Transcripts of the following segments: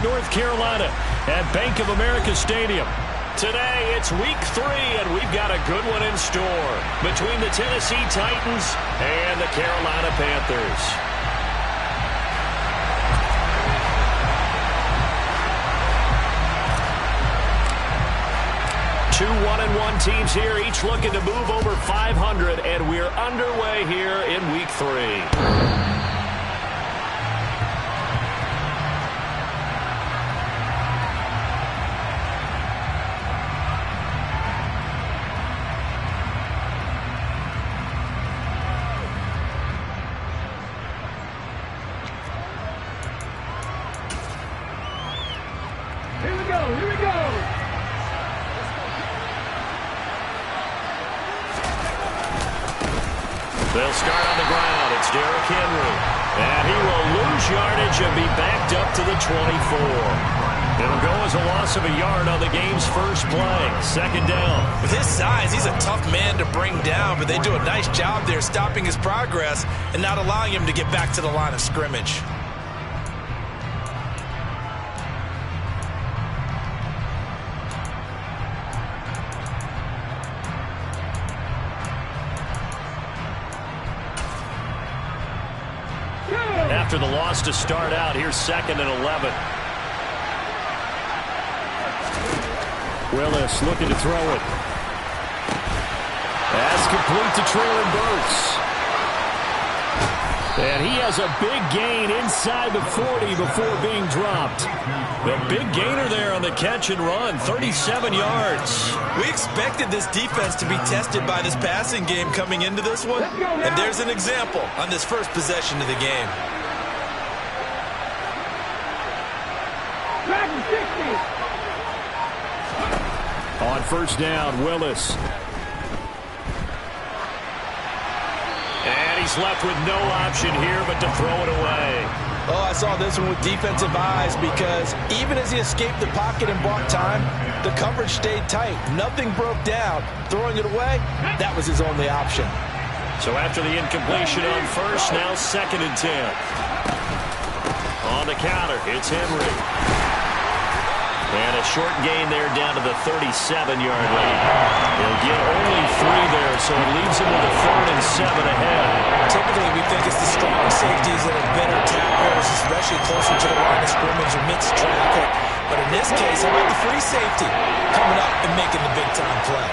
North Carolina at Bank of America Stadium. Today, it's week 3, and we've got a good one in store between the Tennessee Titans and the Carolina Panthers. Two 1-1 teams here, each looking to move over 500, and we're underway here in week 3. They'll start on the ground. It's Derrick Henry. And he will lose yardage and be backed up to the 24. It'll go as a loss of a yard on the game's first play. Second down. With his size, he's a tough man to bring down, but they do a nice job there stopping his progress and not allowing him to get back to the line of scrimmage. After the loss to start out, here's 2nd and 11. Willis looking to throw it. That's complete to Traylon Burks. And he has a big gain inside the 40 before being dropped. The big gainer there on the catch and run, 37 yards. We expected this defense to be tested by this passing game coming into this one. And there's an example on this first possession of the game. On first down, Willis. And he's left with no option here but to throw it away. Oh, I saw this one with defensive eyes because even as he escaped the pocket and bought time, the coverage stayed tight. Nothing broke down. Throwing it away, that was his only option. So after the incompletion on first, now 2nd and 10. On the counter, it's Henry. And a short gain there down to the 37-yard line. He'll get only 3 there, so it leaves him with a 3rd and 7 ahead. Typically, we think it's the strong safeties that are better tacklers, especially closer to the line of scrimmage or mixed traffic. But in this case, how about the free safety coming up and making the big-time play?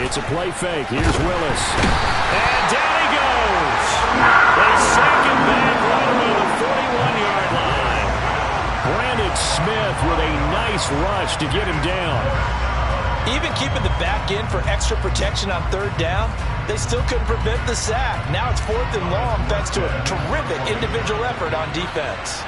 It's a play fake. Here's Willis. And down he goes. They sack him back right around the 41-yard line. Brandon Smith with a nice rush to get him down. Even keeping the back in for extra protection on 3rd down, they still couldn't prevent the sack. Now it's 4th and long thanks to a terrific individual effort on defense.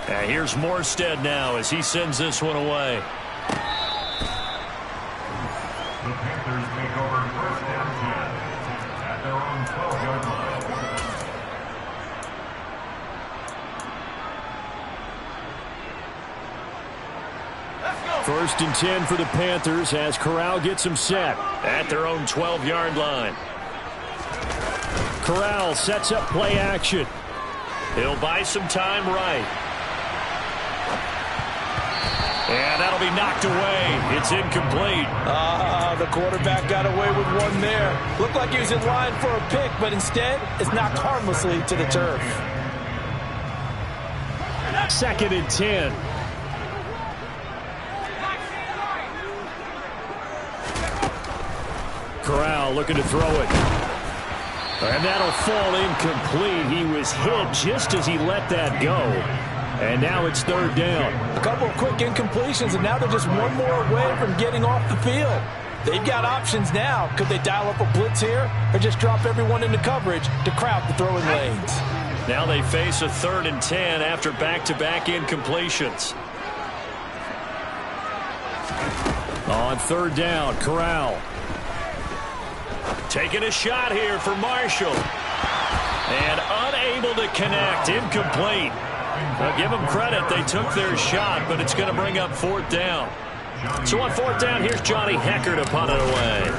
And here's Morstead now as he sends this one away. The Panthers take over 1st and 10 at their own 12-yard line. 1st and 10 for the Panthers as Corral gets them set at their own 12-yard line. Corral sets up play action. He'll buy some time right. And that'll be knocked away. It's incomplete. The quarterback got away with one there. Looked like he was in line for a pick, but instead it's knocked harmlessly to the turf. 2nd and 10. Corral looking to throw it. And that'll fall incomplete. He was hit just as he let that go. And now it's 3rd down. A couple of quick incompletions, and now they're just one more away from getting off the field. They've got options now. Could they dial up a blitz here or just drop everyone into coverage to crowd the throwing lanes? Now they face a 3rd and 10 after back-to-back incompletions. On 3rd down, Corral. Taking a shot here for Marshall. And unable to connect. Incomplete. I'll give them credit. They took their shot, but it's going to bring up 4th down. So on fourth down, here's Johnny Hecker to punt it away.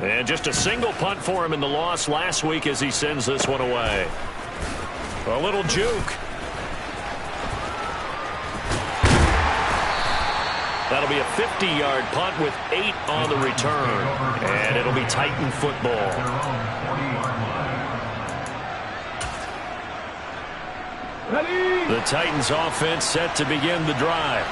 And just a single punt for him in the loss last week as he sends this one away. A little juke. That'll be a 50-yard punt with 8 on the return. And it'll be Titan football. The Titans offense set to begin the drive.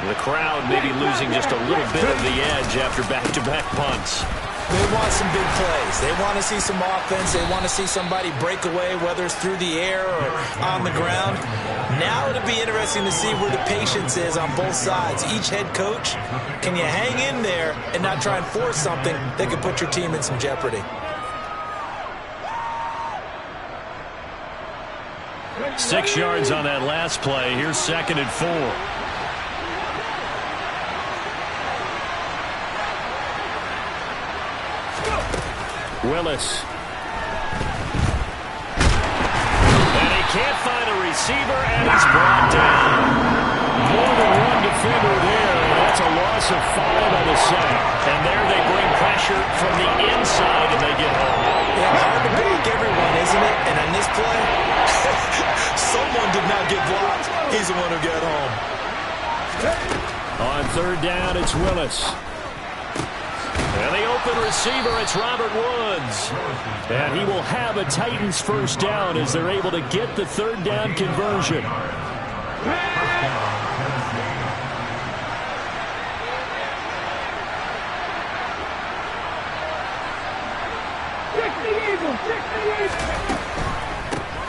The crowd maybe losing just a little bit of the edge after back-to-back punts. They want some big plays. They want to see some offense. They want to see somebody break away, whether it's through the air or on the ground. Now it'll be interesting to see where the patience is on both sides. Each head coach, can you hang in there and not try and force something that could put your team in some jeopardy? 6 yards on that last play. Here's 2nd and 4. Willis. And he can't find a receiver, and he's brought down. More than one defender there, and that's a loss of 5 on the sack. And there they bring pressure from the inside, and they get home. Yeah, hard to block everyone, isn't it? And on this play, someone did not get blocked. He's the one who got home. On 3rd down, it's Willis. And the open receiver, it's Robert Woods. And he will have a Titans first down as they're able to get the 3rd down conversion.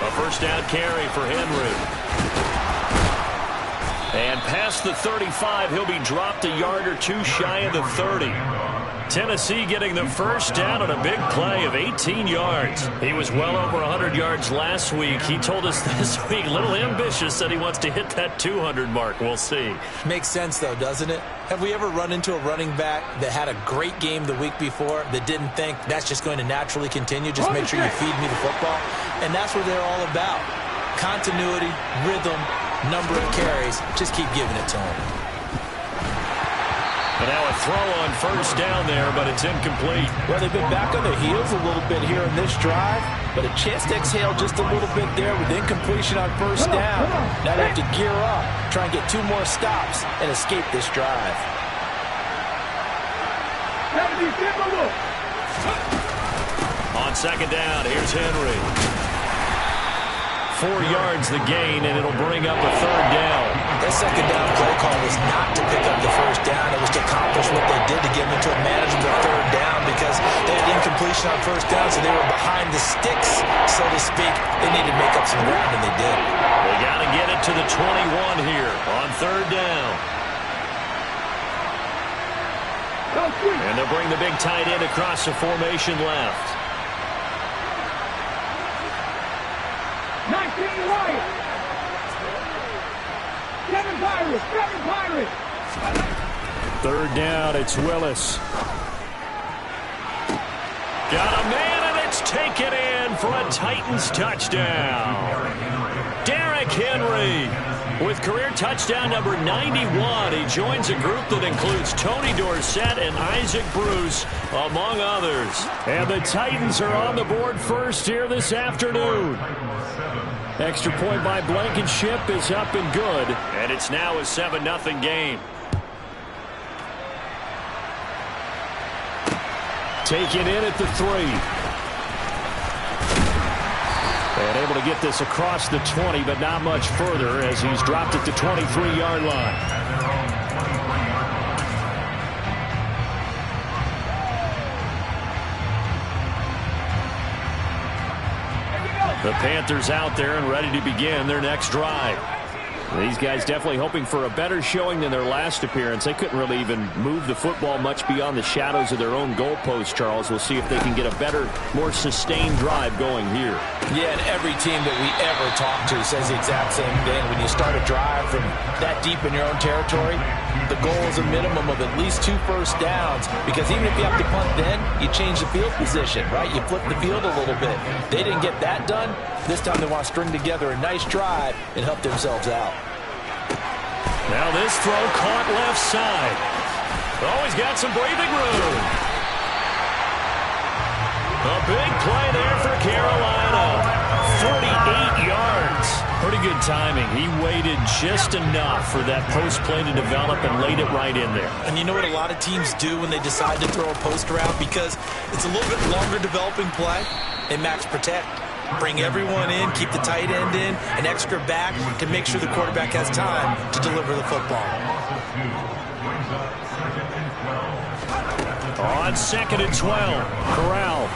A first down carry for Henry. And past the 35, he'll be dropped a yard or two shy of the 30. Tennessee getting the first down on a big play of 18 yards. He was well over 100 yards last week. He told us this week, a little ambitious, that he wants to hit that 200 mark. We'll see. Makes sense, though, doesn't it? Have we ever run into a running back that had a great game the week before that didn't think that's just going to naturally continue? Just make sure you feed me the football. And that's what they're all about. Continuity, rhythm, number of carries. Just keep giving it to him. And now a throw on first down there, but it's incomplete. Well, they've been back on their heels a little bit here in this drive, but a chance to exhale just a little bit there with incompletion on first down. Now they have to gear up, try and get 2 more stops, and escape this drive. On 2nd down, here's Henry. 4 yards the gain, and it'll bring up a 3rd down. That 2nd down play call was not to pick up the first down. It was to accomplish what they did to get them into a manageable 3rd down because they had incompletion on first down, so they were behind the sticks, so to speak. They needed to make up some ground, and they did. They got to get it to the 21 here on 3rd down. And they'll bring the big tight end across the formation left. 19 Wyatt. Kevin Pirates. 3rd down, it's Willis. Got a man, and it's taken in for a Titans touchdown. Derrick Henry with career touchdown number 91. He joins a group that includes Tony Dorsett and Isaac Bruce, among others. And the Titans are on the board first here this afternoon. Extra point by Blankenship is up and good. And it's now a 7-0 game. Taken in at the 3. And able to get this across the 20, but not much further as he's dropped at the 23-yard line. The Panthers out there and ready to begin their next drive. These guys definitely hoping for a better showing than their last appearance. They couldn't really even move the football much beyond the shadows of their own goalpost, Charles. We'll see if they can get a better, more sustained drive going here. Yeah, and every team that we ever talk to says the exact same thing. When you start a drive from that deep in your own territory, the goal is a minimum of at least 2 first downs, because even if you have to punt then, you change the field position, right? You flip the field a little bit. They didn't get that done. This time they want to string together a nice drive and help themselves out. Now this throw caught left side. Oh, he's got some breathing room. A big play there for Carolina. 48 yards. Pretty good timing. He waited just enough for that post play to develop and laid it right in there. And you know what a lot of teams do when they decide to throw a post route? Because it's a little bit longer developing play. They max protect. Bring everyone in, keep the tight end in, an extra back to make sure the quarterback has time to deliver the football. On 2nd and 12, Corral.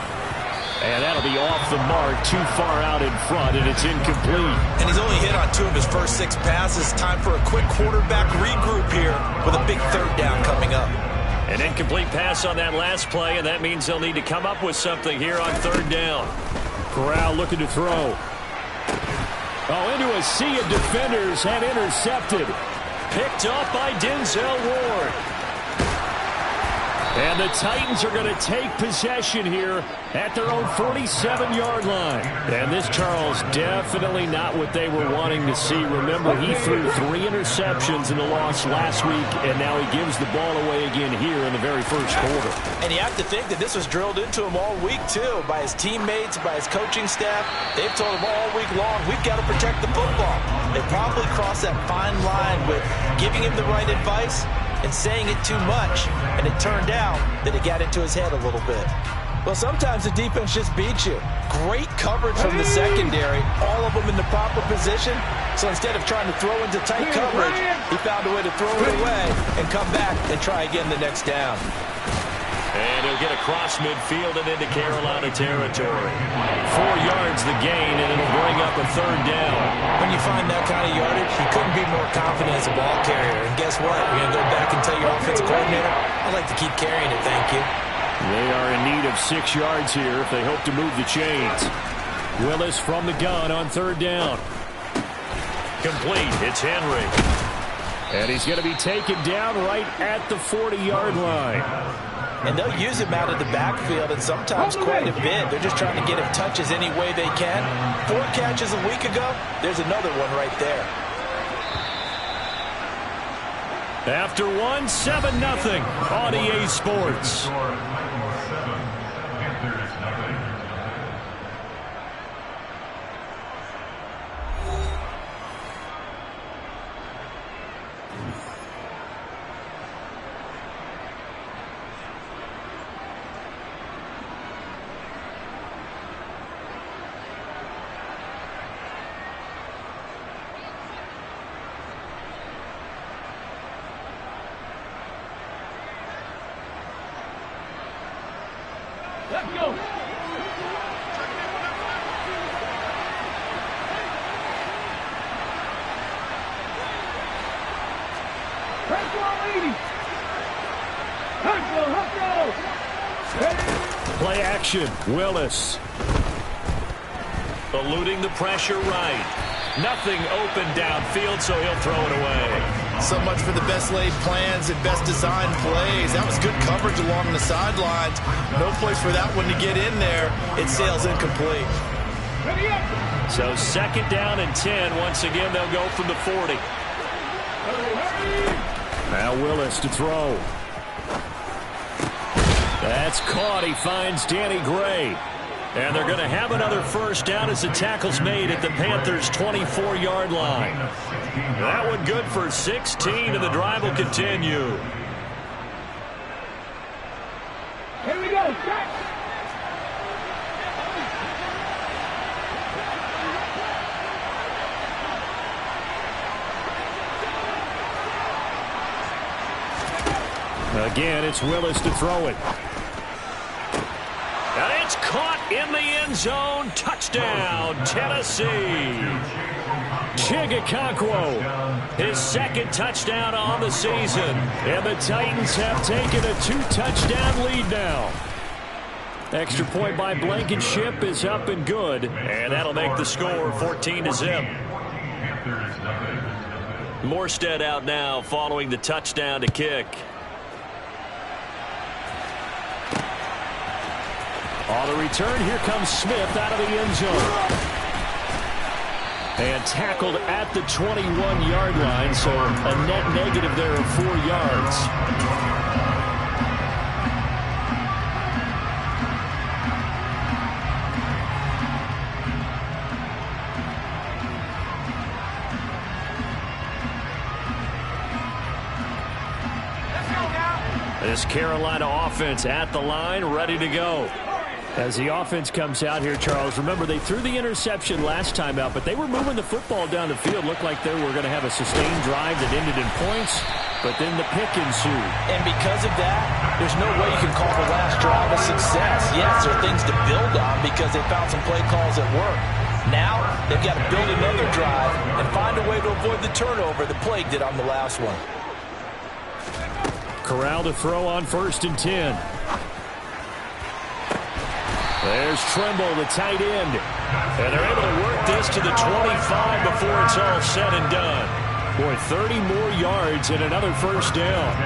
And that'll be off the mark, too far out in front, and it's incomplete. And he's only hit on 2 of his first 6 passes. Time for a quick quarterback regroup here with a big 3rd down coming up. An incomplete pass on that last play, and that means they'll need to come up with something here on 3rd down. Corral looking to throw. Oh, into a sea of defenders and intercepted. Picked up by Denzel Ward. And the Titans are going to take possession here at their own 47-yard line. And this, Charles, definitely not what they were wanting to see. Remember, he threw 3 interceptions in the loss last week, and now he gives the ball away again here in the very first quarter. And you have to think that this was drilled into him all week, too, by his teammates, by his coaching staff. They've told him all week long, we've got to protect the football. They probably crossed that fine line with giving him the right advice and saying it too much, and it turned out that it got into his head a little bit. Well, sometimes the defense just beats you. Great coverage from the secondary, all of them in the proper position. So instead of trying to throw into tight coverage, he found a way to throw it away and come back and try again the next down. And he'll get across midfield and into Carolina territory. 4 yards the gain, and it'll bring up a 3rd down. When you find that kind of yardage, you couldn't be more confident as a ball carrier. And guess what? You're going to go back and tell your offensive coordinator, I'd like to keep carrying it, thank you. They are in need of 6 yards here if they hope to move the chains. Willis from the gun on 3rd down. Complete. It's Henry. And he's going to be taken down right at the 40-yard line. And they'll use him out of the backfield, and sometimes quite a bit. They're just trying to get him touches any way they can. 4 catches a week ago, there's another one right there. After 1, 7-0 on EA Sports. Let's go. Play action. Willis. Eluding the pressure right. Nothing open downfield, so he'll throw it away. So much for the best laid plans and best designed plays. That was good coverage along the sidelines. No place for that one to get in there. It sails incomplete. So 2nd down and 10. Once again, they'll go from the 40. Now Willis to throw. That's caught. He finds Danny Gray. And they're going to have another 1st down as the tackle's made at the Panthers' 24-yard line. That one good for 16, and the drive will continue. Here we go. Start. Again, it's Willis to throw it. And it's caught in the end zone. Touchdown, Tennessee. Chigakonkwo, his 2nd touchdown on the season. And the Titans have taken a 2-touchdown lead now. Extra point by Blankenship is up and good. And that'll make the score 14-0. Morstead out now following the touchdown to kick. On the return, here comes Smith out of the end zone. And tackled at the 21-yard line, so a net negative there of 4 yards. This Carolina offense at the line, ready to go. As the offense comes out here, Charles, remember they threw the interception last time out, but they were moving the football down the field. Looked like they were going to have a sustained drive that ended in points, but then the pick ensued. And because of that, there's no way you can call the last drive a success. Yes, there are things to build on because they found some play calls that work. Now, they've got to build another drive and find a way to avoid the turnover the plague did on the last one. Corral to throw on 1st and 10. There's Trimble, the tight end. And they're able to work this to the 25 before it's all said and done. Boy, 30 more yards and another 1st down.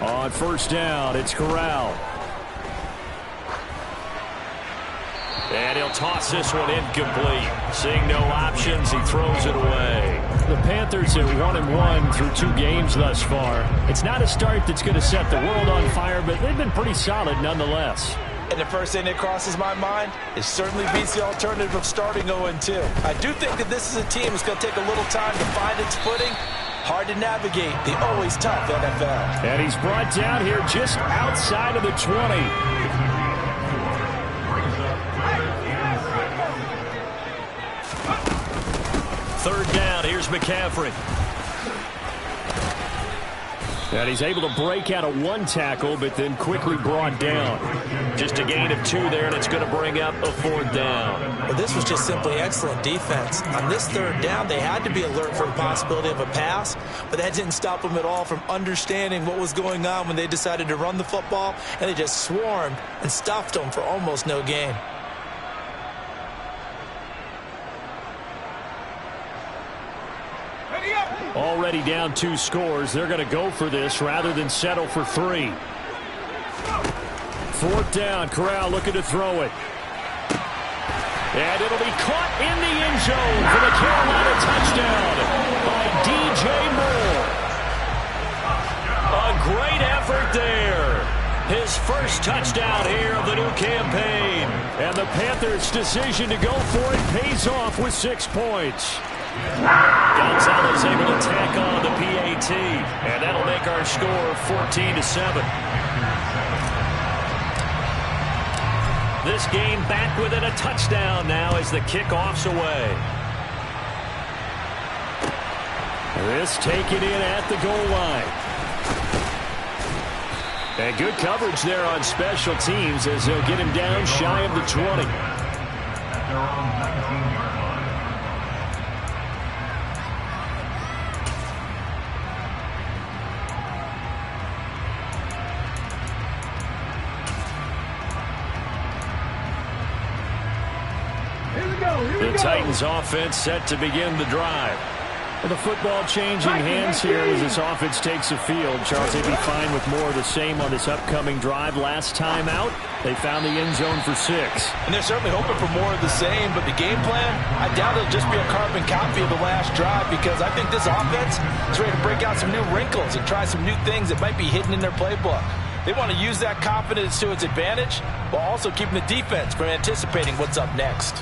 On 1st down, it's Corral. And he'll toss this one incomplete. Seeing no options, he throws it away. The Panthers are 1-1 through 2 games thus far. It's not a start that's going to set the world on fire, but they've been pretty solid nonetheless. And the first thing that crosses my mind is certainly beats the alternative of starting 0-2. I do think that this is a team that's going to take a little time to find its footing. Hard to navigate the always tough NFL. And he's brought down here just outside of the 20. 3rd down, here's McCaffrey. And he's able to break out of 1 tackle, but then quickly brought down. Just a gain of 2 there, and it's going to bring up a 4th down. Well, this was just simply excellent defense. On this 3rd down, they had to be alert for the possibility of a pass, but that didn't stop them at all from understanding what was going on when they decided to run the football, and they just swarmed and stuffed them for almost no gain. Already down 2 scores. They're going to go for this rather than settle for 3. 4th down. Corral looking to throw it. And it'll be caught in the end zone for the Carolina touchdown by DJ Moore. A great effort there. His first touchdown here of the new campaign. And the Panthers' decision to go for it pays off with 6 points. Gonzalez able to tack on the PAT, and that'll make our score 14-7. This game back within a touchdown now as the kickoff's away. This taken in at the goal line. And good coverage there on special teams as they'll get him down shy of the 20. At their own 19-yard line. The Titans offense set to begin the drive. Well, the football changing hands here as this offense takes the field. Charles, they'd be fine with more of the same on this upcoming drive. Last time out, they found the end zone for 6. And they're certainly hoping for more of the same, but the game plan, I doubt it'll just be a carbon copy of the last drive because I think this offense is ready to break out some new wrinkles and try some new things that might be hidden in their playbook. They want to use that confidence to its advantage while also keeping the defense from anticipating what's up next.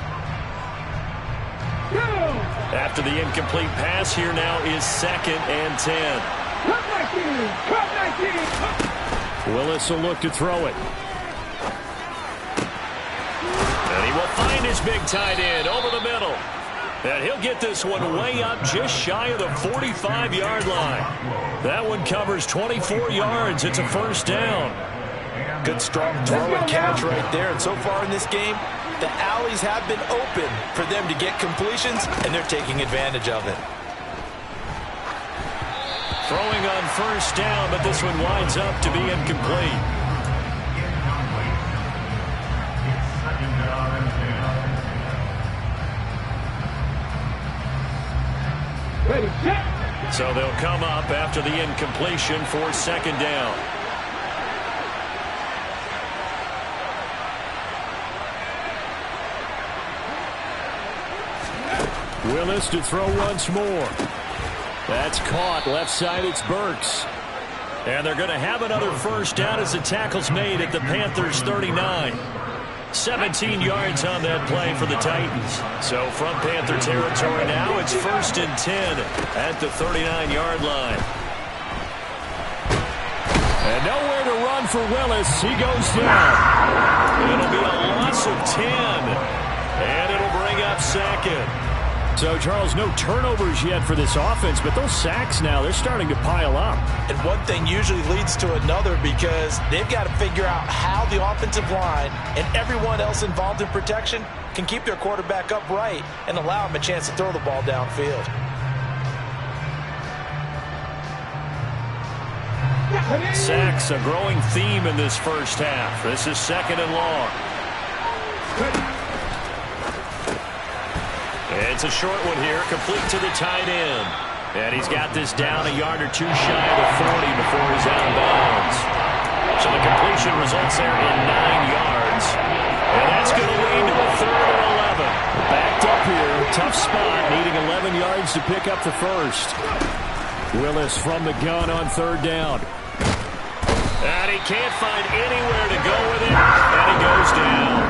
After the incomplete pass, here now is 2nd and 10. Willis will look to throw it. And he will find his big tight end over the middle. And he'll get this one way up just shy of the 45-yard line. That one covers 24 yards. It's a 1st down. Good strong throw and catch right there. And so far in this game, the alleys have been open for them to get completions, and they're taking advantage of it. Throwing on 1st down, but this one winds up to be incomplete. So they'll come up after the incompletion for 2nd down. Willis to throw once more. That's caught. Left side, it's Burks. And they're going to have another first down as the tackle's made at the Panthers' 39. 17 yards on that play for the Titans. So from Panther territory now, it's 1st and 10 at the 39-yard line. And nowhere to run for Willis. He goes down. It'll be a loss of 10. And it'll bring up 2nd. So, Charles, no turnovers yet for this offense, but those sacks now, they're starting to pile up. And one thing usually leads to another because they've got to figure out how the offensive line and everyone else involved in protection can keep their quarterback upright and allow him a chance to throw the ball downfield. Sacks, a growing theme in this first half. This is 2nd and long. It's a short one here, complete to the tight end. And he's got this down a yard or two shy of the 40 before he's out of bounds. So the completion results there in 9 yards. And that's going to lead to a 3rd and 11. Backed up here, tough spot, needing 11 yards to pick up the first. Willis from the gun on 3rd down. And he can't find anywhere to go with it, and he goes down.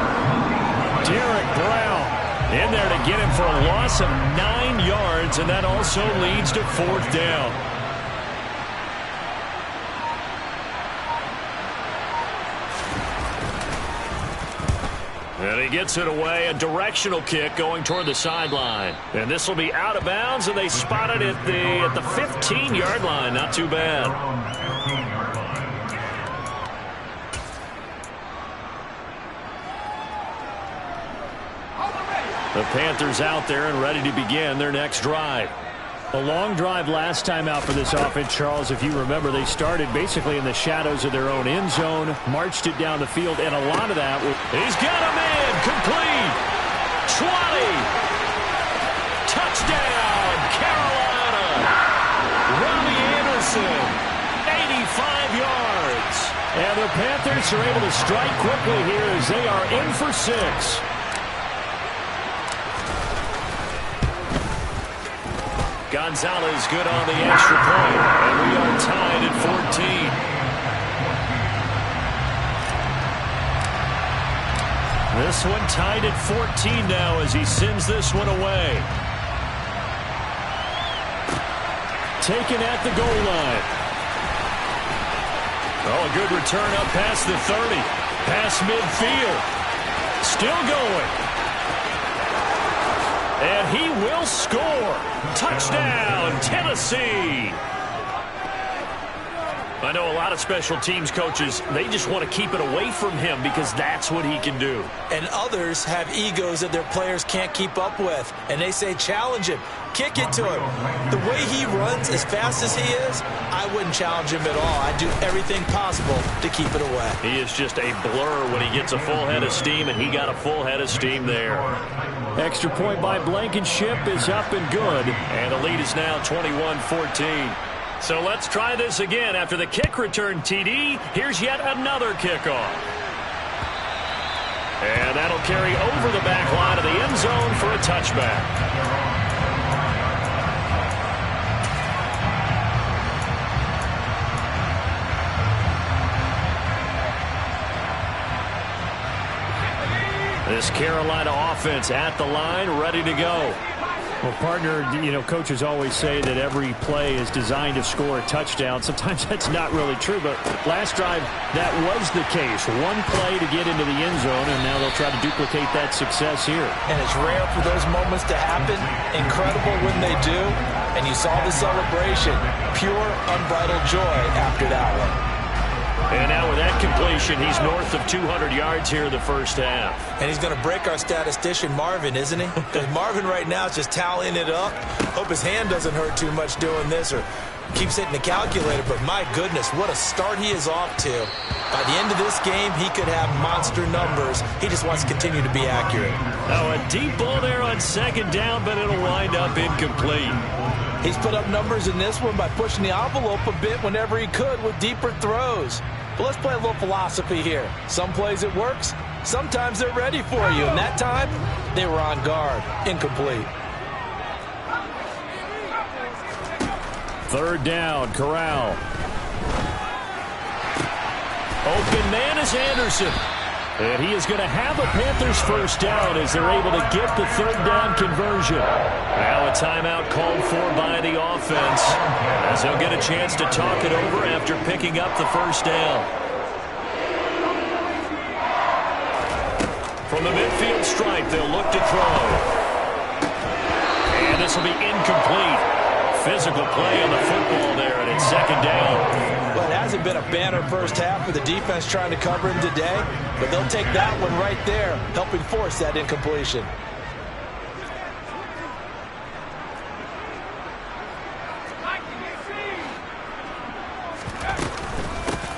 Derek Brown in there to get him for a loss of 9 yards, and that also leads to 4th down. And he gets it away, a directional kick going toward the sideline. And this will be out of bounds, and they spot it at the 15-yard line. Not too bad. The Panthers out there and ready to begin their next drive. A long drive last time out for this offense, Charles. If you remember, they started basically in the shadows of their own end zone, marched it down the field, and a lot of that was... He's got a man, complete. 20. Touchdown, Carolina. Robbie Anderson, 85 yards. And the Panthers are able to strike quickly here as they are in for 6. Gonzalez good on the extra point, and we are tied at 14. This one tied at 14 now as he sends this one away. Taken at the goal line. Oh, a good return up past the 30. Past midfield. Still going. And he will score. Touchdown, Tennessee. I know a lot of special teams coaches, they just want to keep it away from him because that's what he can do. And others have egos that their players can't keep up with. And they say, challenge him. Kick it to him. The way he runs as fast as he is, I wouldn't challenge him at all. I'd do everything possible to keep it away. He is just a blur when he gets a full head of steam, and he got a full head of steam there. Extra point by Blankenship is up and good. And the lead is now 21-14. So let's try this again. After the kick return TD, here's yet another kickoff. And that'll carry over the back line of the end zone for a touchback. This Carolina offense at the line, ready to go. Well, partner, you know, coaches always say that every play is designed to score a touchdown. Sometimes that's not really true, but last drive, that was the case. One play to get into the end zone, and now they'll try to duplicate that success here. And it's rare for those moments to happen. Incredible when they do. And you saw the celebration. Pure, unbridled joy after that one. And now with that completion, he's north of 200 yards here in the first half. And he's going to break our statistician, Marvin, isn't he? Because Marvin right now is just tallying it up. Hope his hand doesn't hurt too much doing this or keeps hitting the calculator. But my goodness, what a start he is off to. By the end of this game, he could have monster numbers. He just wants to continue to be accurate. Now a deep ball there on second down, but it'll wind up incomplete. He's put up numbers in this one by pushing the envelope a bit whenever he could with deeper throws. But let's play a little philosophy here. Some plays it works. Sometimes they're ready for you. And that time, they were on guard. Incomplete. Third down, Corral. Open man is Anderson. And he is going to have a Panthers first down as they're able to get the third down conversion. Now a timeout called for by the offense as they'll get a chance to talk it over after picking up the first down. From the midfield stripe, they'll look to throw. And this will be incomplete. Physical play on the football there, and it's second down. Well, it hasn't been a banner first half for the defense trying to cover him today, but they'll take that one right there, helping force that incompletion.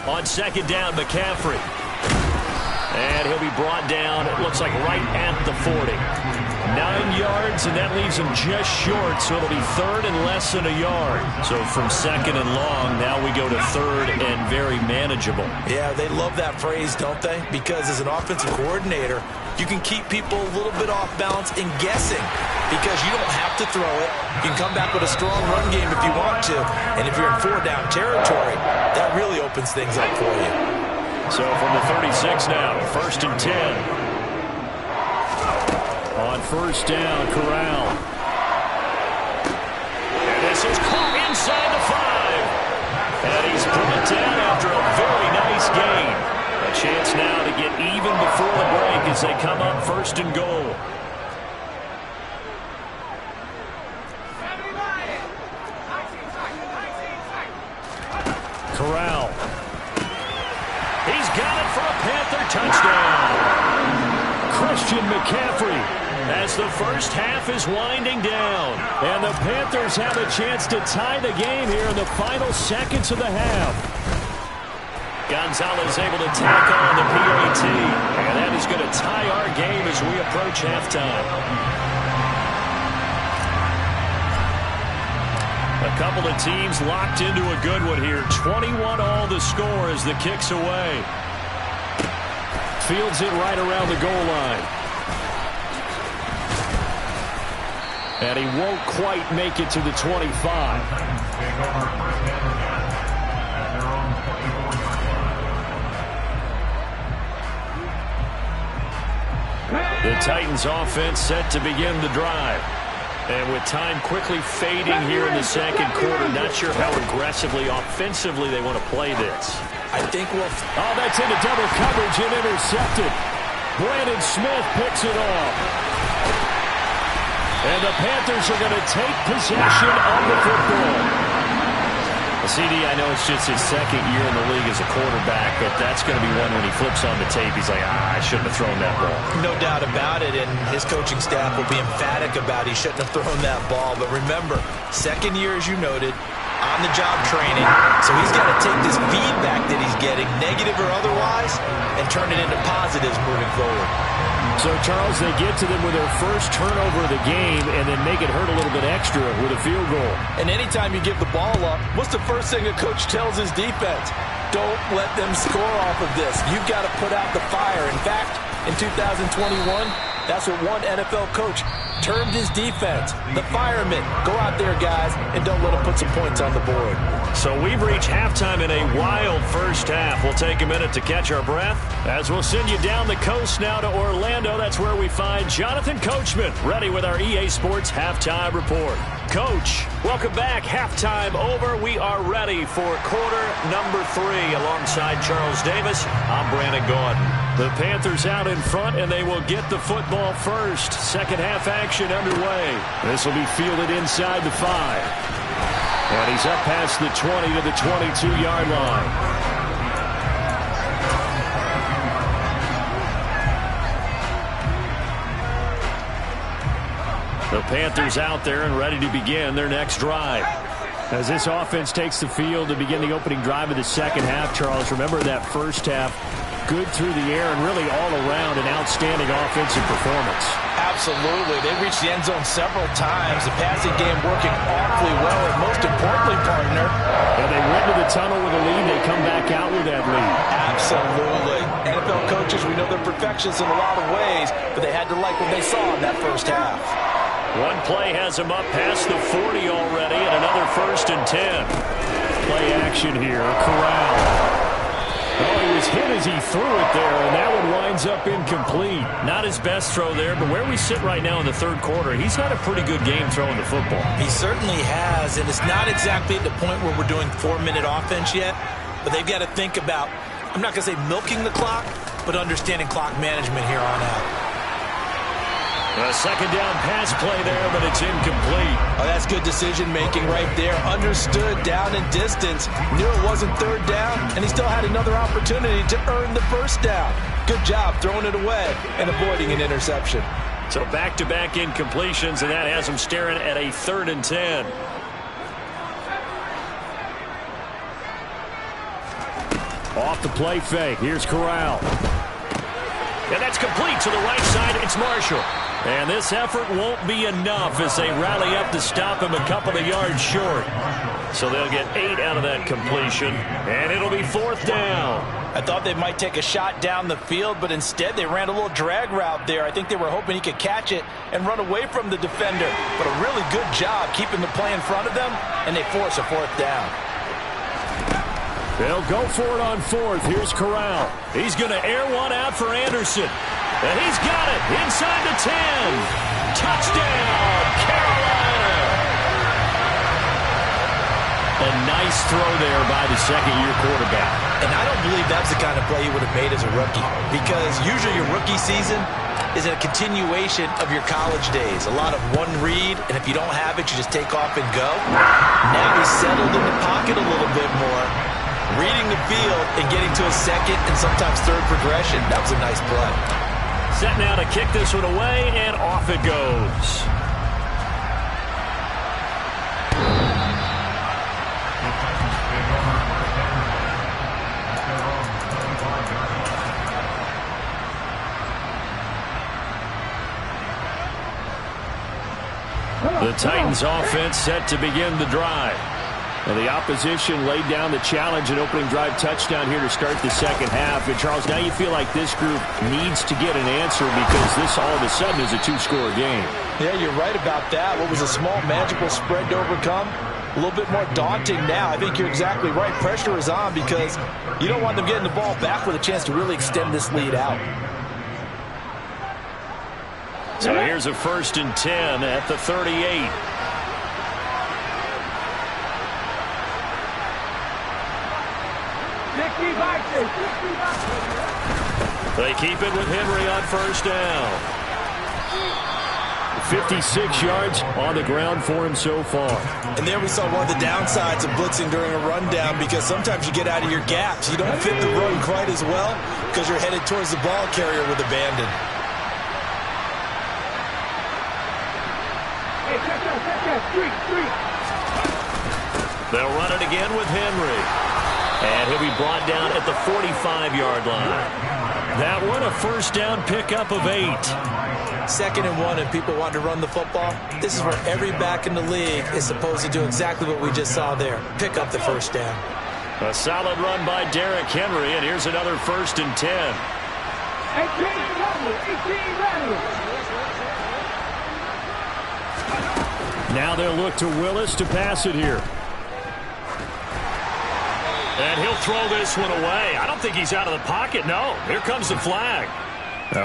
On second down, McCaffrey. And he'll be brought down, it looks like right at the 40. 9 yards, and that leaves him just short, so it'll be third and less than a yard. So from second and long, now we go to third and very manageable. Yeah, they love that phrase, don't they? Because as an offensive coordinator, you can keep people a little bit off balance and guessing because you don't have to throw it. You can come back with a strong run game if you want to, and if you're in four-down territory, that really opens things up for you. So from the 36 now, first and 10. On first down, Corral. And this is caught inside the 5. And he's brought down after a very nice gain. A chance now to get even before the break as they come up first and goal. Corral. He's got it for a Panther touchdown. Christian McCaffrey as the first half is winding down. And the Panthers have a chance to tie the game here in the final seconds of the half. Gonzalez able to tack on the PAT. And that is going to tie our game as we approach halftime. A couple of teams locked into a good one here. 21-all the score as the kick's away. Fields it right around the goal line. And he won't quite make it to the 25. The Titans offense set to begin the drive. And with time quickly fading here in the second quarter, not sure how aggressively, offensively they want to play this. I think we'll... Oh, that's into double coverage and intercepted. Brandon Smith picks it off. And the Panthers are going to take possession of the football. CD, I know it's just his second year in the league as a quarterback, but that's going to be one when he flips on the tape. He's like, I shouldn't have thrown that ball. No doubt about it, and his coaching staff will be emphatic about he shouldn't have thrown that ball. But remember, second year, as you noted, on-the-job training, so he's got to take this feedback that he's getting, negative or otherwise, and turn it into positives moving forward. So, Charles, they get to them with their first turnover of the game and then make it hurt a little bit extra with a field goal. And anytime you give the ball up, what's the first thing a coach tells his defense? Don't let them score off of this. You've got to put out the fire. In fact, in 2021, that's what one NFL coach termed his defense. The firemen. Go out there, guys, and don't let them put some points on the board. So we've reached halftime in a wild first half. We'll take a minute to catch our breath as we'll send you down the coast now to Orlando. That's where we find Jonathan Coachman ready with our EA Sports Halftime Report. Coach, welcome back. Halftime over. We are ready for quarter number 3 alongside Charles Davis. I'm Brandon Gordon. The Panthers out in front, and they will get the football first. Second half action underway. This will be fielded inside the 5. And he's up past the 20 to the 22-yard line. The Panthers out there and ready to begin their next drive. As this offense takes the field to begin the opening drive of the second half, Charles, remember that first half, good through the air and really all around an outstanding offensive performance. Absolutely. They reached the end zone several times. The passing game working awfully well, and most importantly, partner. And they went to the tunnel with a lead. They come back out with that lead. Absolutely. NFL coaches, we know they're perfectionists in a lot of ways, but they had to like what they saw in that first half. One play has him up past the 40 already, and another 1st and 10. Play action here. Corral. Oh, he was hit as he threw it there, and that one winds up incomplete. Not his best throw there, but where we sit right now in the 3rd quarter, he's had a pretty good game throwing the football. He certainly has, and it's not exactly at the point where we're doing 4-minute offense yet, but they've got to think about, I'm not going to say milking the clock, but understanding clock management here on out. A 2nd down pass play there, but it's incomplete. Oh, that's good decision-making right there. Understood down and distance. Knew it wasn't 3rd down, and he still had another opportunity to earn the 1st down. Good job throwing it away and avoiding an interception. So back-to-back incompletions, and that has him staring at a 3rd and 10. Off the play fake. Here's Corral. And that's complete to the right side. It's Marshall. And this effort won't be enough as they rally up to stop him a couple of yards short. So they'll get 8 out of that completion, and it'll be 4th down. I thought they might take a shot down the field, but instead they ran a little drag route there. I think they were hoping he could catch it and run away from the defender. But a really good job keeping the play in front of them, and they force a 4th down. They'll go for it on 4th. Here's Corral. He's going to air one out for Anderson. And he's got it inside the 10. Touchdown, Carolina. A nice throw there by the 2nd-year quarterback. And I don't believe that's the kind of play he would have made as a rookie, because usually your rookie season is a continuation of your college days. A lot of one read, and if you don't have it, you just take off and go. Now he's settled in the pocket a little bit more, reading the field and getting to a 2nd and sometimes 3rd progression. That was a nice play. Set now to kick this one away, and off it goes. The Titans offense set to begin the drive. And the opposition laid down the challenge and opening drive touchdown here to start the 2nd half. And, Charles, now you feel like this group needs to get an answer because this all of a sudden is a 2-score game. Yeah, you're right about that. What was a small, manageable spread to overcome, a little bit more daunting now. I think you're exactly right. Pressure is on because you don't want them getting the ball back with a chance to really extend this lead out. So here's a 1st and 10 at the 38. They keep it with Henry on 1st down. 56 yards on the ground for him so far. And there we saw one of the downsides of blitzing during a rundown, because sometimes you get out of your gaps. You don't fit the run quite as well because you're headed towards the ball carrier with abandon. They'll run it again with Henry. And he'll be brought down at the 45-yard line. That one, a 1st down pickup of 8. 2nd and 1, and people want to run the football. This is where every back in the league is supposed to do exactly what we just saw there. Pick up the 1st down. A solid run by Derrick Henry, and here's another 1st and 10. 18 Now they'll look to Willis to pass it here. And he'll throw this one away. I don't think he's out of the pocket. No, here comes the flag.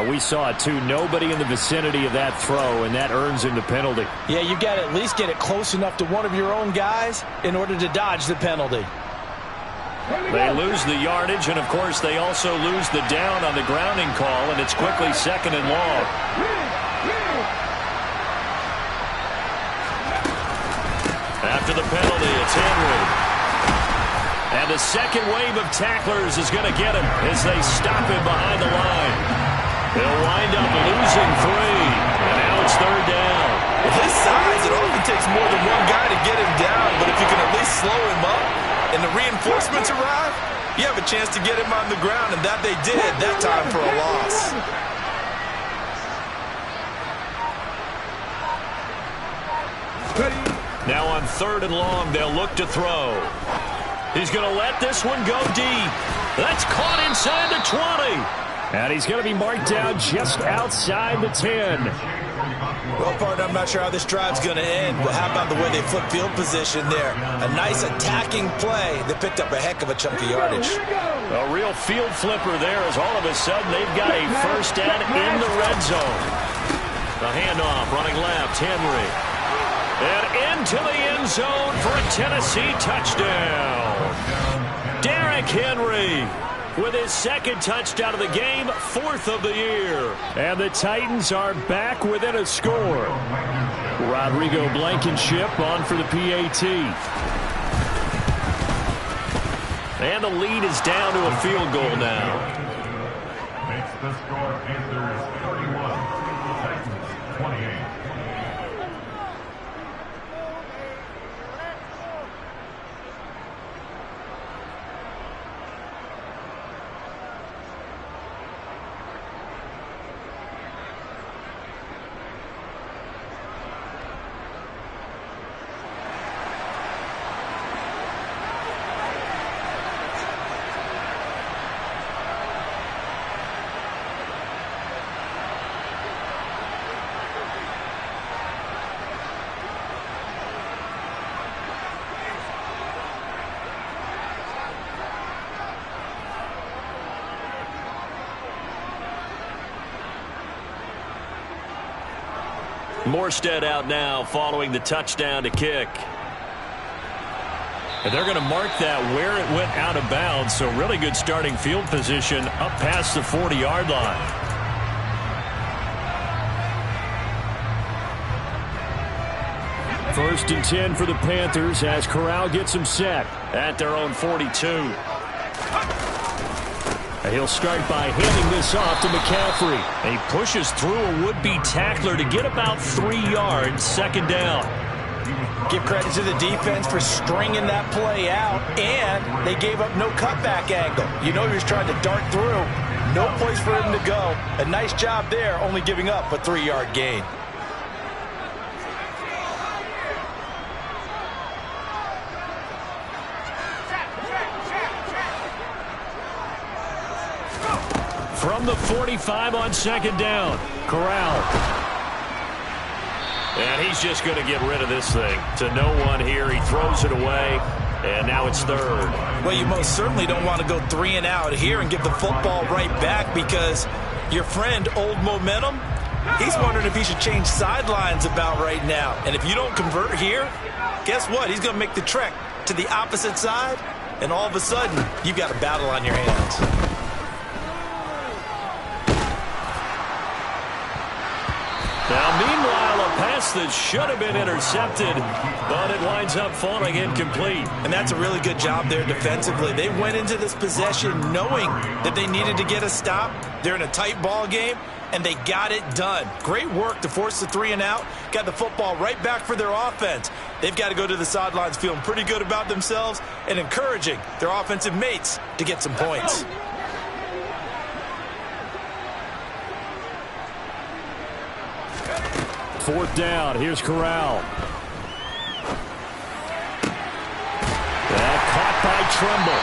We saw it, too. Nobody in the vicinity of that throw, and that earns him the penalty. Yeah, you got to at least get it close enough to one of your own guys in order to dodge the penalty. They lose the yardage, and, of course, they also lose the down on the grounding call, and it's quickly 2nd and long. After the penalty, it's Henry. And the 2nd wave of tacklers is going to get him as they stop him behind the line. They'll wind up losing 3. And now it's 3rd down. With his size, it often takes more than one guy to get him down. But if you can at least slow him up and the reinforcements arrive, you have a chance to get him on the ground. And that they did that time for a loss. Now on 3rd and long, they'll look to throw. He's going to let this one go deep. That's caught inside the 20. And he's going to be marked down just outside the 10. Well, partner, I'm not sure how this drive's going to end, but how about the way they flip field position there? A nice attacking play that picked up a heck of a chunk of yardage. A real field flipper there as all of a sudden they've got a first down in the red zone. The handoff running left, Henry. And into the end zone for a Tennessee touchdown. Derrick Henry with his second touchdown of the game, 4th of the year. And the Titans are back within a score. Rodrigo Blankenship on for the PAT. And the lead is down to a field goal now. Makes the score Panthers 31, Titans 28. Morstead out now following the touchdown to kick. And they're going to mark that where it went out of bounds, so really good starting field position up past the 40-yard line. First and 10 for the Panthers as Corral gets them set at their own 42. He'll start by handing this off to McCaffrey. And he pushes through a would-be tackler to get about 3 yards, second down. Give credit to the defense for stringing that play out, and they gave up no cutback angle. You know he was trying to dart through. No place for him to go. A nice job there, only giving up a 3-yard gain. From the 45 on second down, Corral. And he's just going to get rid of this thing. To no one here. He throws it away, and now it's third. Well, you most certainly don't want to go 3 and out here and give the football right back because your friend, Old Momentum, he's wondering if he should change sidelines about right now. And if you don't convert here, guess what? He's going to make the trek to the opposite side, and all of a sudden, you've got a battle on your hands. Now, meanwhile, a pass that should have been intercepted, but it winds up falling incomplete. And that's a really good job there defensively. They went into this possession knowing that they needed to get a stop. They're in a tight ball game, and they got it done. Great work to force the 3 and out. Got the football right back for their offense. They've got to go to the sidelines feeling pretty good about themselves and encouraging their offensive mates to get some points. Fourth down. Here's Corral. That caught by Tremble.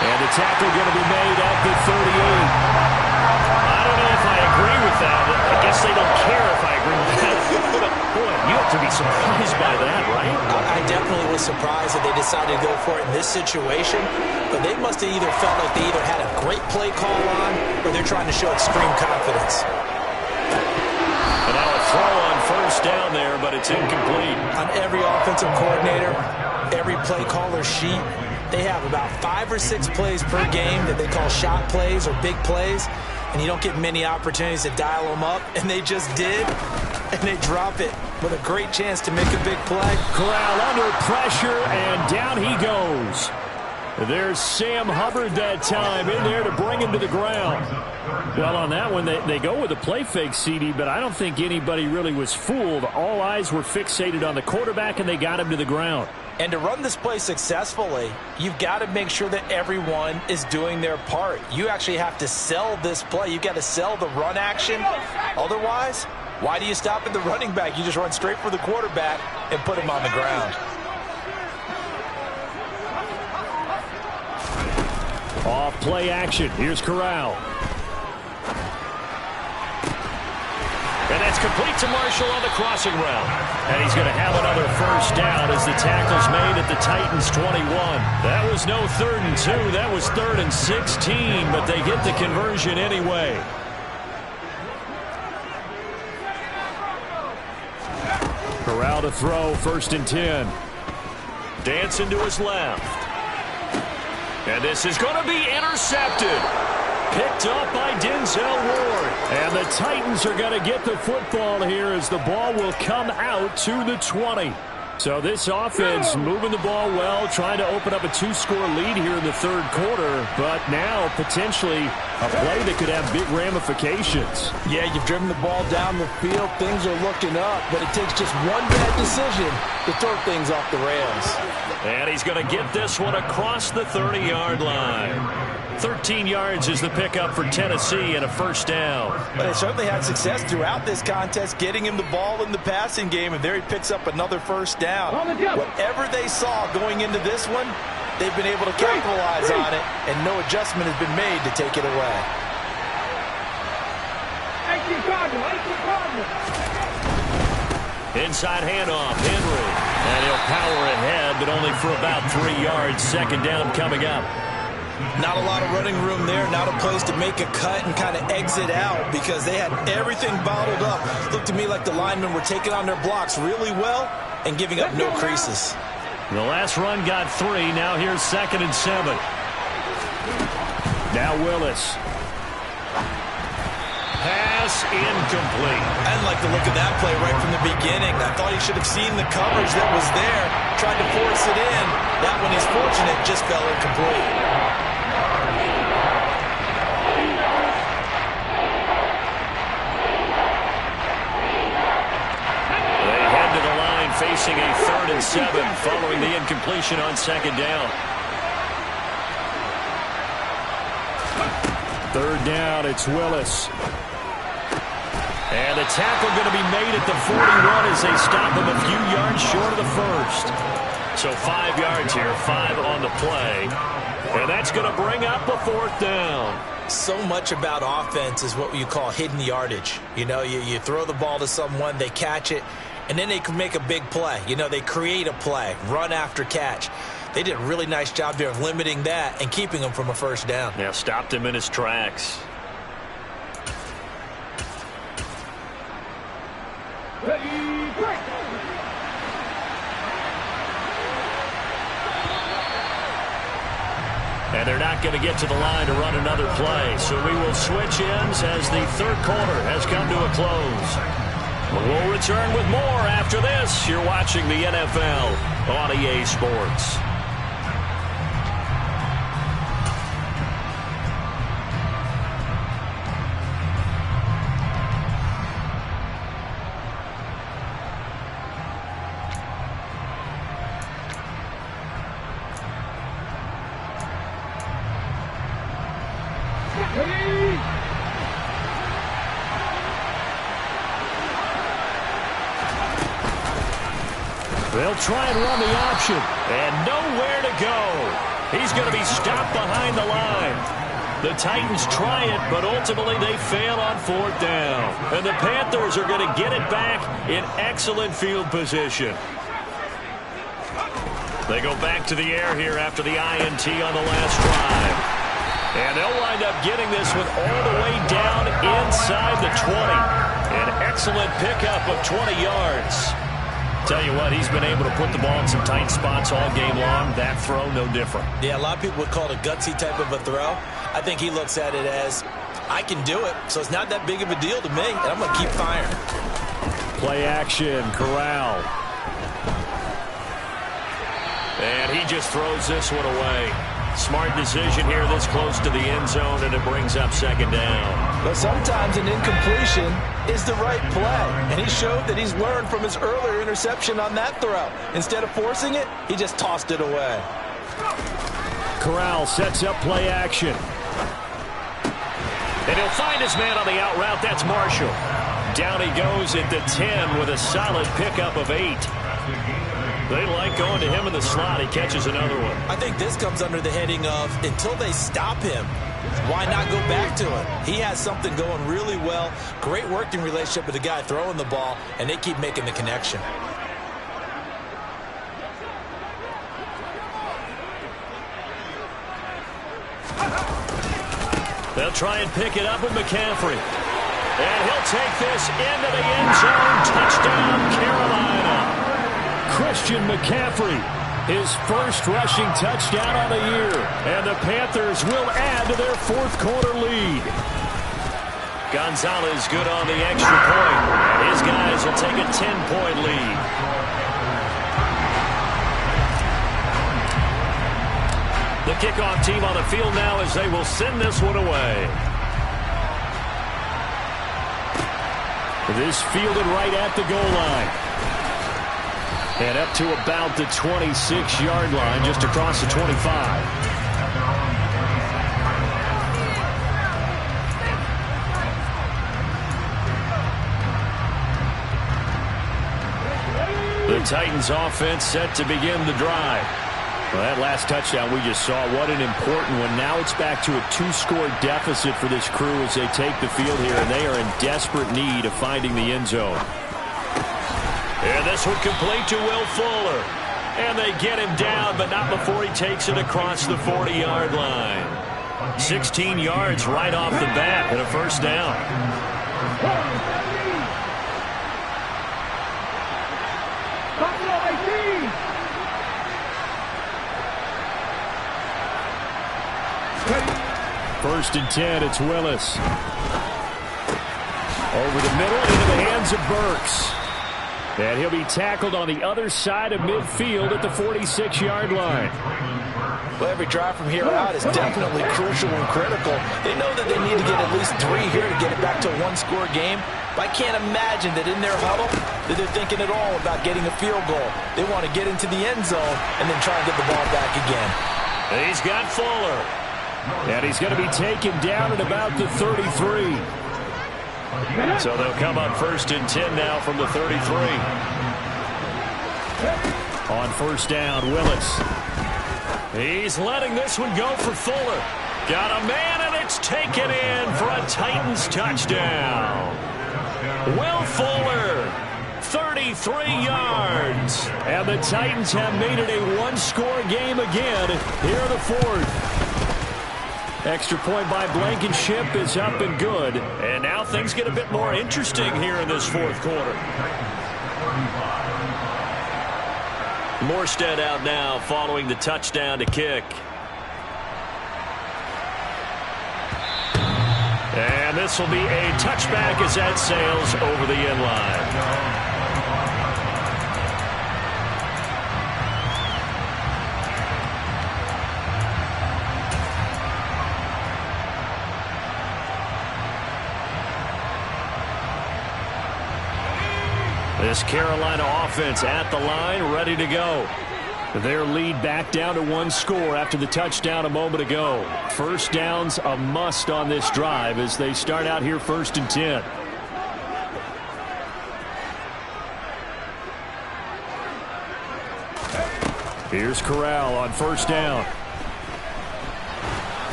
And the tackle going to be made at the 38. I don't know if I agree with that. I guess they don't care if I agree with that. But, boy, you have to be surprised by that, right? I definitely was surprised that they decided to go for it in this situation. But they must have either felt like they either had a great play call on or they're trying to show extreme confidence. And now a throw on first down there, but it's incomplete. On every offensive coordinator, every play caller sheet, they have about 5 or 6 plays per game that they call shot plays or big plays, and you don't get many opportunities to dial them up, and they just did, and they drop it with a great chance to make a big play. Corral under pressure, and down he goes. There's Sam Hubbard that time in there to bring him to the ground. Well, on that one, they go with a play fake, CD, but I don't think anybody really was fooled. All eyes were fixated on the quarterback, and they got him to the ground. And to run this play successfully, you've got to make sure that everyone is doing their part. You actually have to sell this play. You've got to sell the run action. Otherwise, why do you stop at the running back? You just run straight for the quarterback and put him on the ground. Off play action. Here's Corral. And that's complete to Marshall on the crossing route. And he's going to have another first down as the tackle's made at the Titans' 21. That was no 3rd and 2. That was 3rd and 16, but they get the conversion anyway. Corral to throw, 1st and 10. Dancing to his left. And this is going to be intercepted. Picked up by Denzel Ward. And the Titans are going to get the football here as the ball will come out to the 20. So this offense moving the ball well, trying to open up a 2-score lead here in the 3rd quarter. But now potentially a play that could have big ramifications. Yeah, you've driven the ball down the field. Things are looking up, but it takes just one bad decision to throw things off the rails. And he's going to get this one across the 30-yard line. 13 yards is the pickup for Tennessee and a first down. But they certainly had success throughout this contest, getting him the ball in the passing game, and there he picks up another first down. Whatever they saw going into this one, they've been able to capitalize on it, and no adjustment has been made to take it away. Inside handoff, Henry. And he'll power ahead, but only for about 3 yards. 2nd down coming up. Not a lot of running room there, not a place to make a cut and kind of exit out because they had everything bottled up. Looked to me like the linemen were taking on their blocks really well and giving up no creases. The last run got 3. Now here's 2nd and 7. Now Willis. Pass incomplete. I didn't like the look of that play right from the beginning. I thought he should have seen the coverage that was there, tried to force it in. That one, he's fortunate, just fell incomplete. Facing a 3rd and 7 following the incompletion on 2nd down. 3rd down, it's Willis. And the tackle going to be made at the 41 as they stop him a few yards short of the 1st. So 5 yards here, 5 on the play. And that's going to bring up a 4th down. So much about offense is what you call hidden yardage. You know, you throw the ball to someone, they catch it, and then they can make a big play. You know, they create a play, run after catch. They did a really nice job there of limiting that and keeping him from a 1st down. Yeah, stopped him in his tracks. And they're not going to get to the line to run another play. So we will switch ends as the 3rd quarter has come to a close. We'll return with more after this. You're watching the NFL on EA Sports. They'll try and run the option, and nowhere to go. He's going to be stopped behind the line. The Titans try it, but ultimately they fail on 4th down. And the Panthers are going to get it back in excellent field position. They go back to the air here after the INT on the last drive. And they'll wind up getting this one all the way down inside the 20. An excellent pickup of 20 yards. Tell you what, he's been able to put the ball in some tight spots all game long. That throw, no different. Yeah, a lot of people would call it a gutsy type of a throw. I think he looks at it as, I can do it, so it's not that big of a deal to me, and I'm going to keep firing. Play action, Corral. And he just throws this one away. Smart decision here this close to the end zone, and it brings up 2nd down. But sometimes an incompletion is the right play, and he showed that he's learned from his earlier interception on that throw. Instead of forcing it, he just tossed it away. Corral sets up play action. And he'll find his man on the out route. That's Marshall. Down he goes at the 10 with a solid pickup of 8. They like going to him in the slot. He catches another one. I think this comes under the heading of until they stop him, Why not go back to it? He has something going really well. Great working relationship with the guy throwing the ball, and they keep making the connection. They'll try and pick it up with McCaffrey. And he'll take this into the end zone. Touchdown, Carolina. Christian McCaffrey, his first rushing touchdown on the year. And the Panthers will add to their fourth quarter lead. Gonzalez good on the extra point. And his guys will take a 10-point lead. The kickoff team on the field now as they will send this one away. This fielded right at the goal line. And up to about the 26-yard line, just across the 25. The Titans offense set to begin the drive. Well, that last touchdown we just saw, what an important one. Now it's back to a 2-score deficit for this crew as they take the field here, and they are in desperate need of finding the end zone. And this one complete to Will Fuller. And they get him down, but not before he takes it across the 40-yard line. 16 yards right off the bat and a first down. First and 10, it's Willis. Over the middle into the hands of Burks. And he'll be tackled on the other side of midfield at the 46-yard line. Well, every drive from here out is definitely crucial and critical. They know that they need to get at least 3 here to get it back to a one-score game. But I can't imagine that in their huddle that they're thinking at all about getting a field goal. They want to get into the end zone and then try and get the ball back again. He's got Fuller. And he's going to be taken down at about the 33. So they'll come up first and 10 now from the 33. On first down, Willis. He's letting this one go for Fuller. Got a man, and it's taken in for a Titans touchdown. Will Fuller, 33 yards. And the Titans have made it a one-score game again here in the fourth. Extra point by Blankenship is up and good. And now things get a bit more interesting here in this fourth quarter. Morstead out now following the touchdown to kick. And this will be a touchback as that sails over the end line. This Carolina offense at the line, ready to go. Their lead back down to 1 score after the touchdown a moment ago. First down's a must on this drive as they start out here first and 10. Here's Corral on first down.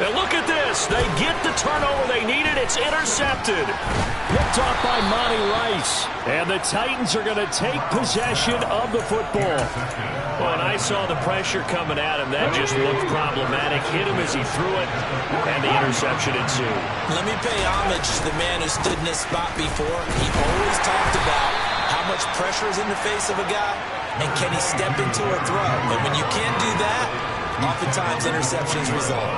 And look at this. They get the turnover they needed. It's intercepted. Picked off by Monty Rice. And the Titans are going to take possession of the football. Well, and I saw the pressure coming at him. That just looked problematic. Hit him as he threw it, and the interception ensued. Let me pay homage to the man who stood in this spot before. He always talked about how much pressure is in the face of a guy, and can he step into a throw. And when you can't do that, oftentimes interceptions result.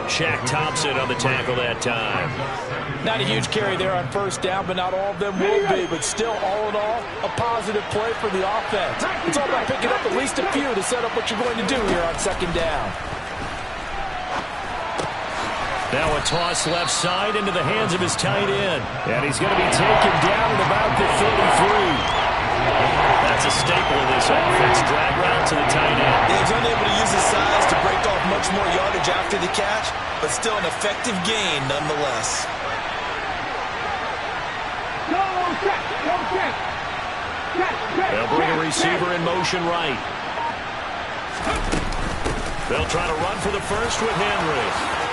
Shaq Thompson on the tackle that time. Not a huge carry there on first down, but not all of them will be. But still, all in all, a positive play for the offense. It's all about picking up at least a few to set up what you're going to do here on second down. Now a toss left side into the hands of his tight end. And he's going to be taken down at about the 33. That's a staple of this offense. Drag route to the tight end. He was unable to use his size to break off much more yardage after the catch, but still an effective gain nonetheless. They'll bring a receiver in motion right. They'll try to run for the first with Henry.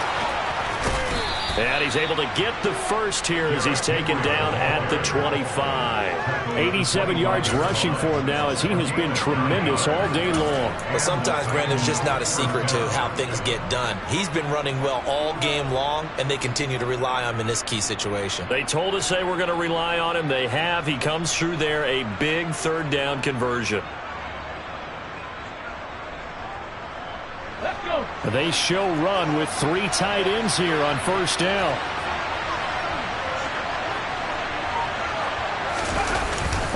And he's able to get the first here as he's taken down at the 25. 87 yards rushing for him now as he has been tremendous all day long. But sometimes, Brandon, there's just not a secret to how things get done. He's been running well all game long, and they continue to rely on him in this key situation. They told us they were going to rely on him. They have. He comes through there, a big third down conversion. Let's go. They show run with 3 tight ends here on first down.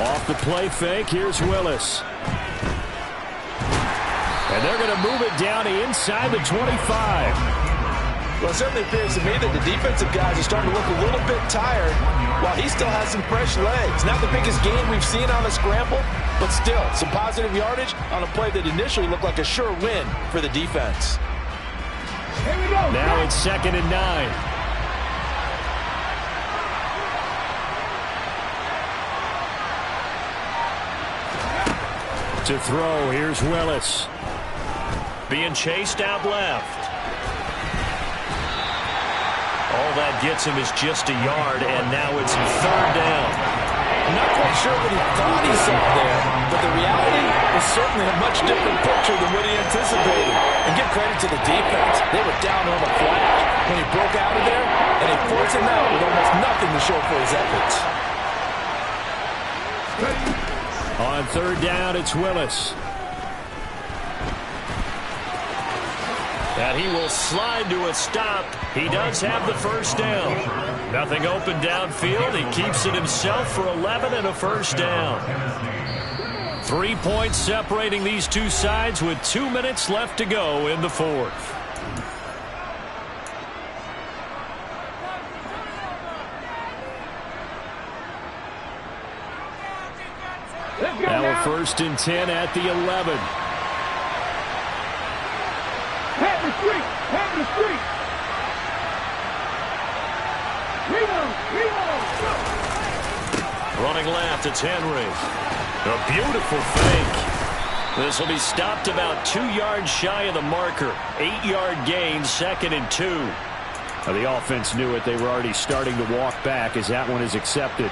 Off the play fake, here's Willis. And they're going to move it down to inside the 25. Well, it certainly appears to me that the defensive guys are starting to look a little bit tired while he still has some fresh legs. Not the biggest game we've seen on a scramble, but still some positive yardage on a play that initially looked like a sure win for the defense. Here we go. Now it's 2nd and 9. To throw, here's Willis. Being chased out left. All that gets him is just a yard, and now it's 3rd down. I'm not quite sure what he thought he saw there, but the reality is certainly a much different picture than what he anticipated. And give credit to the defense. They were down on the flash when he broke out of there, and they forced him out with almost nothing to show for his efforts. On 3rd down, it's Willis. And he will slide to a stop. He does have the first down. Nothing open downfield. He keeps it himself for 11 and a first down. 3 points separating these two sides with 2 minutes left to go in the 4th. Now a 1st and 10 at the 11. Have the street. Have the street. Running left, it's Henry. A beautiful fake. This will be stopped about 2 yards shy of the marker. 8-yard gain, 2nd and 2. The offense knew it. They were already starting to walk back as that one is accepted.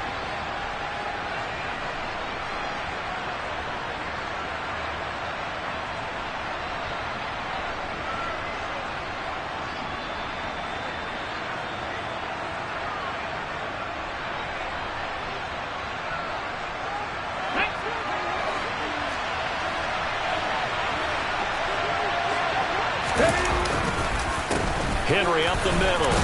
Henry up the middle.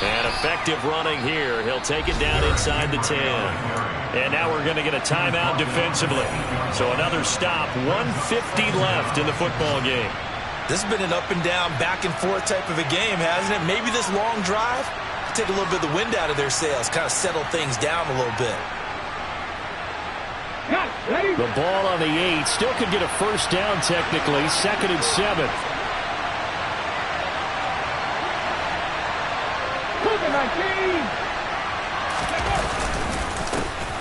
And effective running here. He'll take it down inside the 10. And now we're going to get a timeout defensively. So another stop. 1:50 left in the football game. This has been an up and down, back and forth type of a game, hasn't it? Maybe this long drive take a little bit of the wind out of their sails, kind of settle things down a little bit. The ball on the 8 still could get a first down technically. 2nd and 7.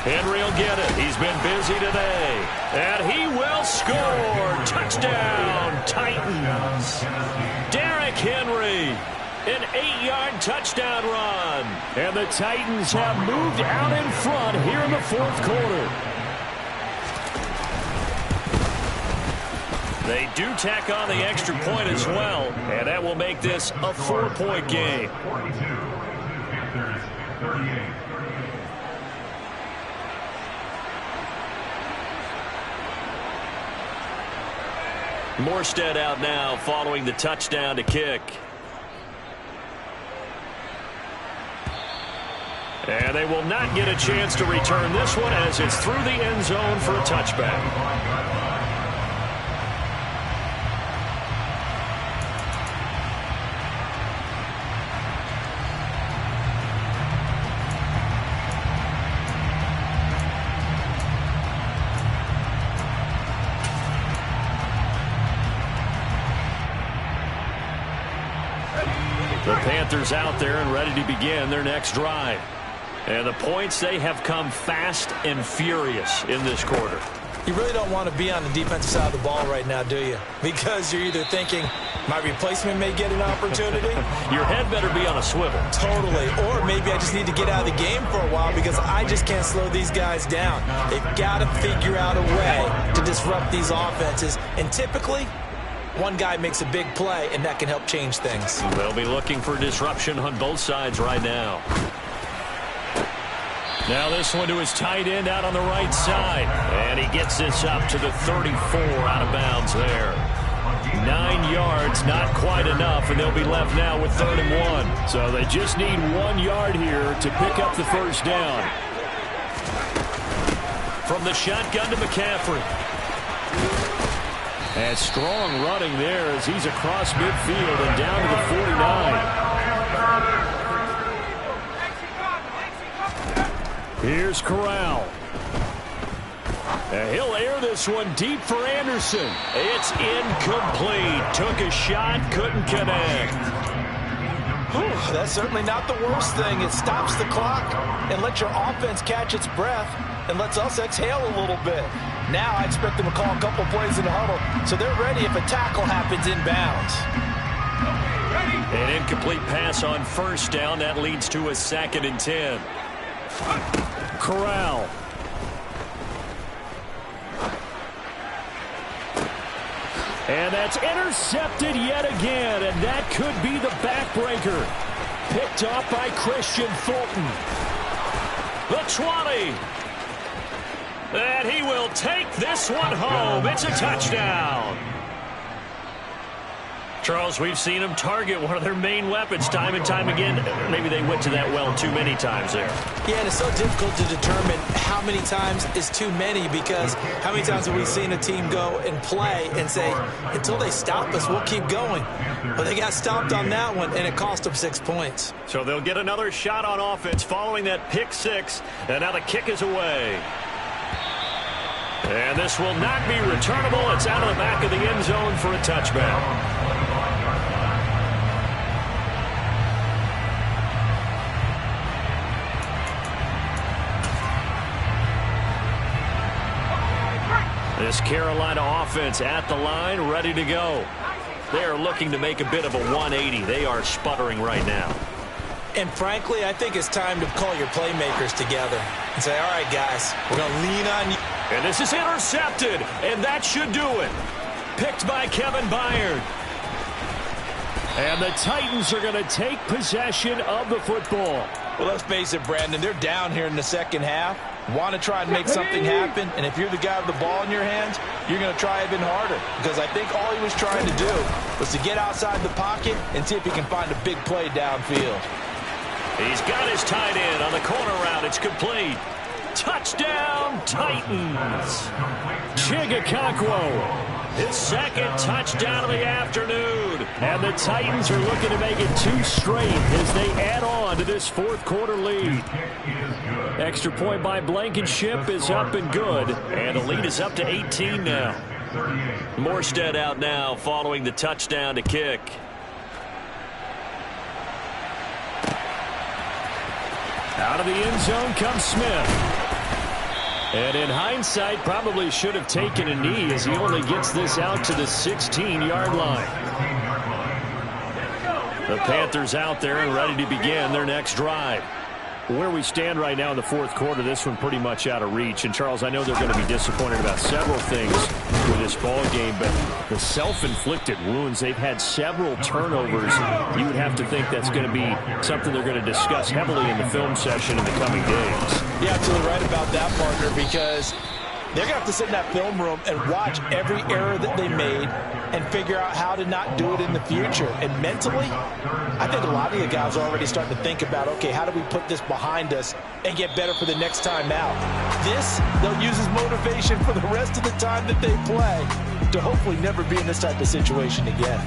Henry will get it. He's been busy today. And he will score. Touchdown, Titans. Derrick Henry. An 8-yard touchdown run. And the Titans have moved out in front here in the 4th quarter. They do tack on the extra point as well. And that will make this a 4-point game. 42. Panthers 38. Morstead out now following the touchdown to kick. And they will not get a chance to return this one as it's through the end zone for a touchback. The Panthers out there and ready to begin their next drive. And the points, they have come fast and furious in this quarter. You really don't want to be on the defensive side of the ball right now, do you? Because you're either thinking, my replacement may get an opportunity. Your head better be on a swivel. Totally. Or maybe I just need to get out of the game for a while because I just can't slow these guys down. They've got to figure out a way to disrupt these offenses. And typically, one guy makes a big play, and that can help change things. They'll be looking for disruption on both sides right now. Now this one to his tight end out on the right side. And he gets this up to the 34 out of bounds there. 9 yards, not quite enough, and they'll be left now with 3rd and 1. So they just need 1 yard here to pick up the first down. From the shotgun to McCaffrey. And strong running there as he's across midfield and down to the 49. Here's Corral. And he'll air this one deep for Anderson. It's incomplete. Took a shot, couldn't connect. Whew, that's certainly not the worst thing. It stops the clock and lets your offense catch its breath and lets us exhale a little bit. Now I expect them to call a couple plays in the huddle so they're ready if a tackle happens inbounds. An incomplete pass on first down. That leads to a 2nd and 10. Corral. And that's intercepted yet again, and that could be the backbreaker. Picked off by Christian Fulton. The 20. And he will take this one home. It's a touchdown. Charles, we've seen them target one of their main weapons time and time again. Maybe they went to that well too many times there. Yeah, and it's so difficult to determine how many times is too many because how many times have we seen a team go and play and say, until they stop us, we'll keep going. But they got stopped on that one, and it cost them 6 points. So they'll get another shot on offense following that pick 6, and now the kick is away. And this will not be returnable. It's out of the back of the end zone for a touchback. This Carolina offense at the line, ready to go. They are looking to make a bit of a 180. They are sputtering right now. And frankly, I think it's time to call your playmakers together and say, all right, guys, we're going to lean on you. And this is intercepted, and that should do it. Picked by Kevin Byard. And the Titans are going to take possession of the football. Well, let's face it, Brandon, they're down here in the second half. Want to try and make something happen, and if you're the guy with the ball in your hands, you're going to try even harder because I think all he was trying to do was to get outside the pocket and see if he can find a big play downfield. He's got his tight end on the corner route. It's complete. Touchdown, Titans. Chigakonkwo. His 2nd touchdown of the afternoon. And the Titans are looking to make it 2 straight as they add on to this 4th quarter lead. Extra point by Blankenship is up and good. And the lead is up to 18 now. Morstead out now following the touchdown to kick. Out of the end zone comes Smith. And in hindsight, probably should have taken a knee as he only gets this out to the 16-yard line. The Panthers out there and ready to begin their next drive. Where we stand right now in the 4th quarter, this one pretty much out of reach. And, Charles, I know they're going to be disappointed about several things with this ball game, but the self-inflicted wounds, they've had several turnovers. You would have to think that's going to be something they're going to discuss heavily in the film session in the coming days. Yeah, absolutely right about that, partner, because they're going to have to sit in that film room and watch every error that they made and figure out how to not do it in the future. And mentally, I think a lot of the guys are already starting to think about, okay, how do we put this behind us and get better for the next time out? This, they'll use as motivation for the rest of the time that they play to hopefully never be in this type of situation again.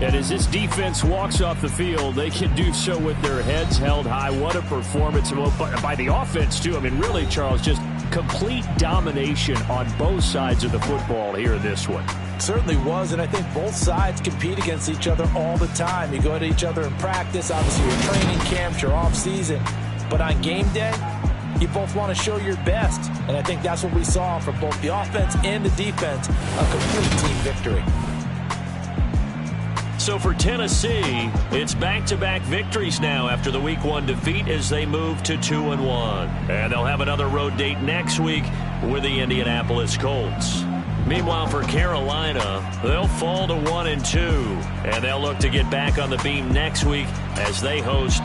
And as this defense walks off the field, they can do so with their heads held high. What a performance by the offense, too. I mean, really, Charles, just complete domination on both sides of the football here in this one. Certainly was, and I think both sides compete against each other all the time. You go at each other in practice, obviously your training camps, your off season, but on game day, you both want to show your best. And I think that's what we saw from both the offense and the defense, a complete team victory. So for Tennessee, it's back-to-back victories now after the Week 1 defeat as they move to 2-1. And they'll have another road date next week with the Indianapolis Colts. Meanwhile, for Carolina, they'll fall to 1-2, and they'll look to get back on the beam next week as they host